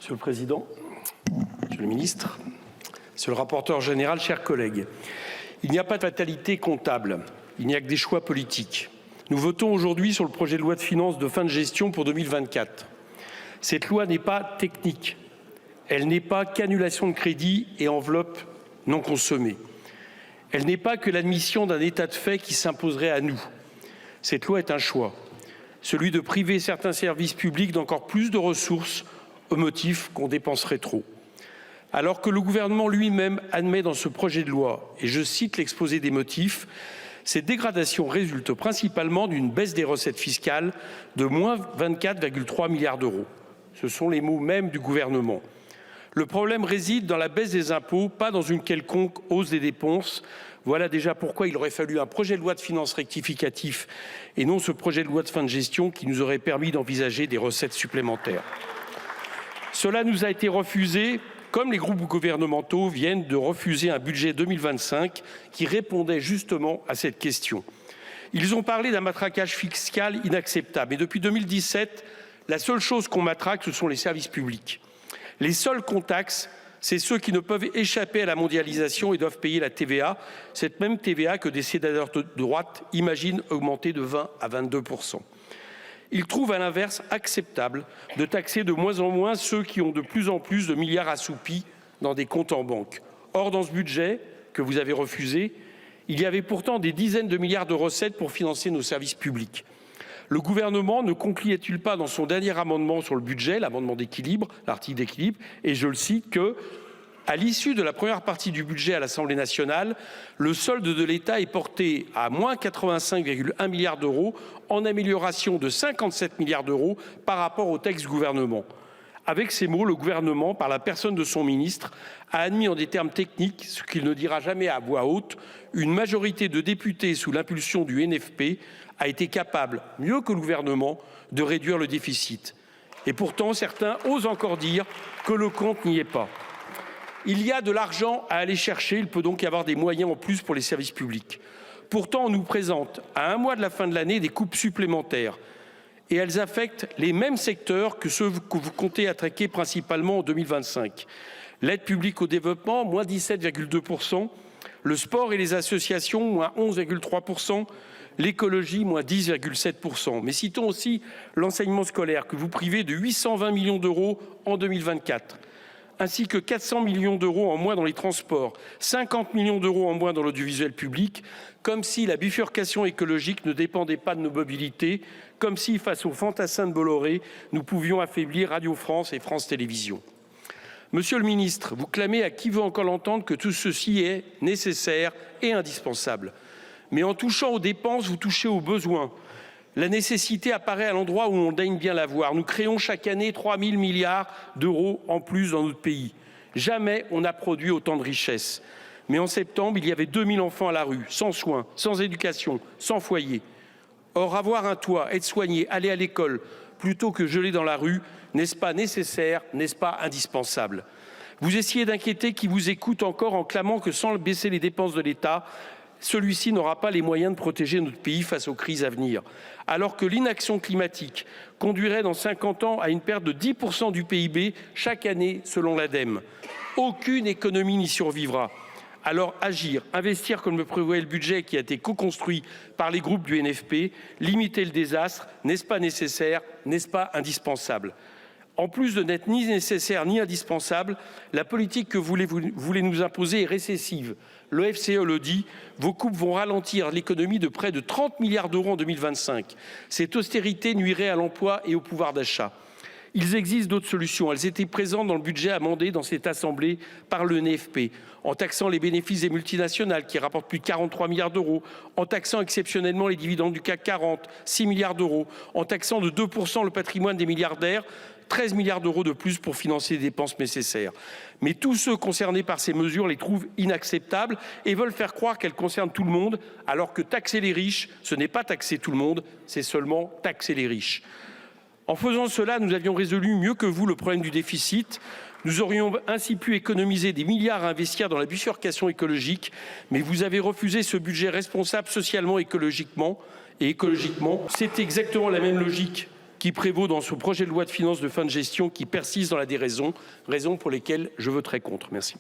Monsieur le Président, Monsieur le Ministre, Monsieur le rapporteur général, chers collègues, il n'y a pas de fatalité comptable, il n'y a que des choix politiques. Nous votons aujourd'hui sur le projet de loi de finances de fin de gestion pour 2024. Cette loi n'est pas technique, elle n'est pas qu'annulation de crédit et enveloppe non consommée. Elle n'est pas que l'admission d'un état de fait qui s'imposerait à nous. Cette loi est un choix, celui de priver certains services publics d'encore plus de ressources au motif qu'on dépenserait trop. Alors que le gouvernement lui-même admet dans ce projet de loi, et je cite l'exposé des motifs, ces dégradations résultent principalement d'une baisse des recettes fiscales de moins 24,3 milliards d'euros. Ce sont les mots mêmes du gouvernement. Le problème réside dans la baisse des impôts, pas dans une quelconque hausse des dépenses. Voilà déjà pourquoi il aurait fallu un projet de loi de finances rectificatif et non ce projet de loi de fin de gestion qui nous aurait permis d'envisager des recettes supplémentaires. Cela nous a été refusé, comme les groupes gouvernementaux viennent de refuser un budget 2025 qui répondait justement à cette question. Ils ont parlé d'un matraquage fiscal inacceptable. Et depuis 2017, la seule chose qu'on matraque, ce sont les services publics. Les seuls qu'on taxe, c'est ceux qui ne peuvent échapper à la mondialisation et doivent payer la TVA, cette même TVA que des sénateurs de droite imaginent augmenter de 20 à 22%. Ils trouvent à l'inverse acceptable de taxer de moins en moins ceux qui ont de plus en plus de milliards assoupis dans des comptes en banque. Or, dans ce budget que vous avez refusé, il y avait pourtant des dizaines de milliards de recettes pour financer nos services publics. Le gouvernement ne concluait-il pas dans son dernier amendement sur le budget, l'amendement d'équilibre, l'article d'équilibre, et je le cite, que à l'issue de la première partie du budget à l'Assemblée nationale, le solde de l'État est porté à moins 85,1 milliards d'euros, en amélioration de 57 milliards d'euros par rapport au texte du gouvernement. Avec ces mots, le gouvernement, par la personne de son ministre, a admis en des termes techniques, ce qu'il ne dira jamais à voix haute, une majorité de députés sous l'impulsion du NFP a été capable, mieux que le gouvernement, de réduire le déficit. Et pourtant, certains osent encore dire que le compte n'y est pas. Il y a de l'argent à aller chercher, il peut donc y avoir des moyens en plus pour les services publics. Pourtant, on nous présente, à un mois de la fin de l'année, des coupes supplémentaires. Et elles affectent les mêmes secteurs que ceux que vous comptez attaquer principalement en 2025. L'aide publique au développement, moins 17,2%. Le sport et les associations, moins 11,3%. L'écologie, moins 10,7%. Mais citons aussi l'enseignement scolaire, que vous privez de 820 millions d'euros en 2024. Ainsi que 400 millions d'euros en moins dans les transports, 50 millions d'euros en moins dans l'audiovisuel public, comme si la bifurcation écologique ne dépendait pas de nos mobilités, comme si, face aux fantassins de Bolloré, nous pouvions affaiblir Radio France et France Télévisions. Monsieur le ministre, vous clamez à qui veut encore l'entendre que tout ceci est nécessaire et indispensable. Mais en touchant aux dépenses, vous touchez aux besoins. La nécessité apparaît à l'endroit où on daigne bien la voir. Nous créons chaque année 3 000 milliards d'euros en plus dans notre pays. Jamais on n'a produit autant de richesses. Mais en septembre, il y avait 2000 enfants à la rue, sans soins, sans éducation, sans foyer. Or, avoir un toit, être soigné, aller à l'école, plutôt que geler dans la rue, n'est-ce pas nécessaire, n'est-ce pas indispensable? Vous essayez d'inquiéter qui vous écoute encore en clamant que sans baisser les dépenses de l'État, celui-ci n'aura pas les moyens de protéger notre pays face aux crises à venir. Alors que l'inaction climatique conduirait dans 50 ans à une perte de 10% du PIB chaque année selon l'ADEME. Aucune économie n'y survivra. Alors agir, investir comme le prévoyait le budget qui a été co-construit par les groupes du NFP, limiter le désastre, n'est-ce pas nécessaire, n'est-ce pas indispensable? En plus de n'être ni nécessaire ni indispensable, la politique que vous voulez nous imposer est récessive. Le FCE le dit, vos coupes vont ralentir l'économie de près de 30 milliards d'euros en 2025. Cette austérité nuirait à l'emploi et au pouvoir d'achat. Il existe d'autres solutions. Elles étaient présentes dans le budget amendé dans cette Assemblée par le NFP, en taxant les bénéfices des multinationales qui rapportent plus de 43 milliards d'euros, en taxant exceptionnellement les dividendes du CAC 40, 6 milliards d'euros, en taxant de 2% le patrimoine des milliardaires, 13 milliards d'euros de plus pour financer les dépenses nécessaires. Mais tous ceux concernés par ces mesures les trouvent inacceptables et veulent faire croire qu'elles concernent tout le monde, alors que taxer les riches, ce n'est pas taxer tout le monde, c'est seulement taxer les riches. En faisant cela, nous avions résolu mieux que vous le problème du déficit. Nous aurions ainsi pu économiser des milliards à investir dans la bifurcation écologique, mais vous avez refusé ce budget responsable socialement et écologiquement. C'est exactement la même logique qui prévaut dans ce projet de loi de finances de fin de gestion qui persiste dans la déraison, raisons pour lesquelles je voterai contre. Merci.